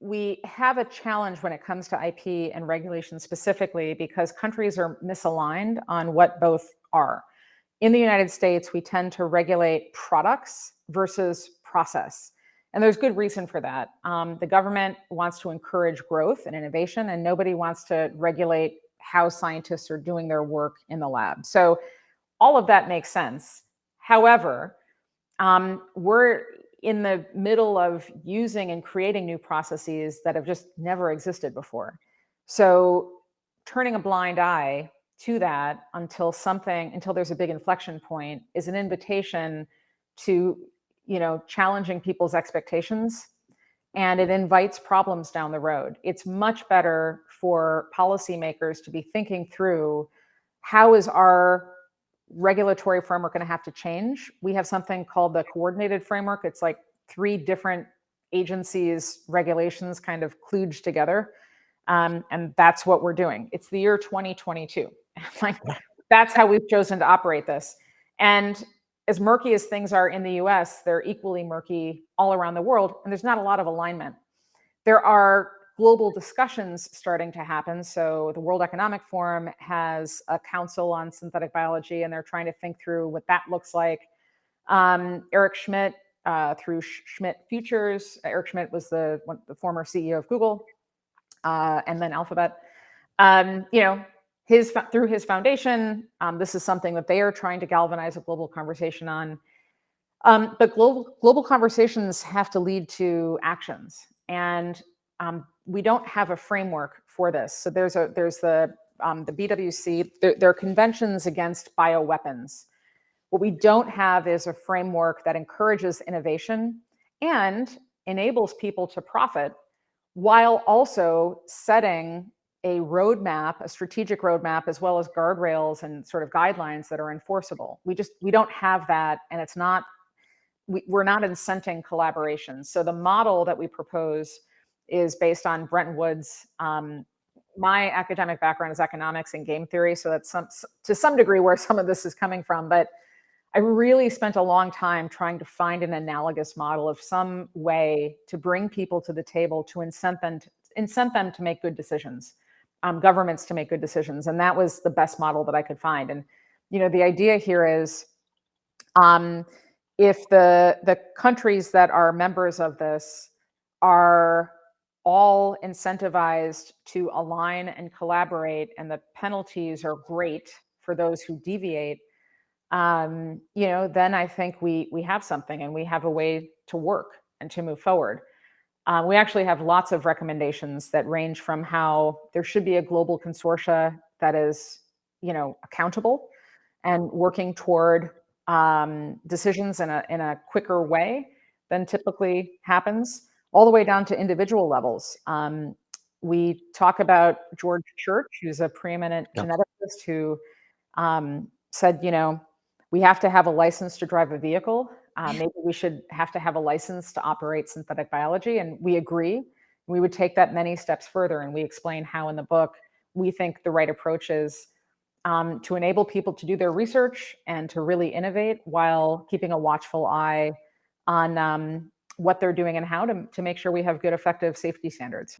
we have a challenge when it comes to IP and regulation specifically because countries are misaligned on what both are. In the United States, we tend to regulate products versus process. And there's good reason for that. The government wants to encourage growth and innovation, and nobody wants to regulate how scientists are doing their work in the lab. So all of that makes sense. However, we're in the middle of using and creating new processes that have just never existed before. So turning a blind eye to that until there's a big inflection point is an invitation to, challenging people's expectations, and it invites problems down the road. It's much better for policymakers to be thinking through, how is our regulatory framework going to have to change? We have something called the coordinated framework. It's like 3 different agencies' regulations kind of kludged together. And that's what we're doing. It's the year 2022. Like, that's how we've chosen to operate this. And as murky as things are in the US, they're equally murky all around the world. And there's not a lot of alignment. There are global discussions starting to happen. So the World Economic Forum has a council on synthetic biology, and they're trying to think through what that looks like. Eric Schmidt, through Schmidt Futures, Eric Schmidt was the former CEO of Google, and then Alphabet. Through his foundation, this is something that they are trying to galvanize a global conversation on. But global conversations have to lead to actions, and we don't have a framework for this. So there's the BWC. There are conventions against bioweapons. What we don't have is a framework that encourages innovation and enables people to profit, while also setting a roadmap, a strategic roadmap, as well as guardrails and sort of guidelines that are enforceable. We don't have that, and we're not incenting collaboration. So the model that we propose is based on Bretton Woods. My academic background is economics and game theory, so that's to some degree where some of this is coming from. But I really spent a long time trying to find an analogous model of some way to bring people to the table, to incent them to make good decisions, governments to make good decisions, and that was the best model that I could find. And the idea here is, if the countries that are members of this are all incentivized to align and collaborate, and the penalties are great for those who deviate, then I think we have something, and we have a way to work and to move forward. We actually have lots of recommendations that range from how there should be a global consortia that is, accountable and working toward decisions in a quicker way than typically happens, all the way down to individual levels. We talk about George Church, who's a preeminent geneticist, who said, we have to have a license to drive a vehicle. Maybe we should have to have a license to operate synthetic biology. And we agree. We would take that many steps further. And we explain how in the book we think the right approach is to enable people to do their research and to really innovate, while keeping a watchful eye on what they're doing and how to make sure we have good, effective safety standards.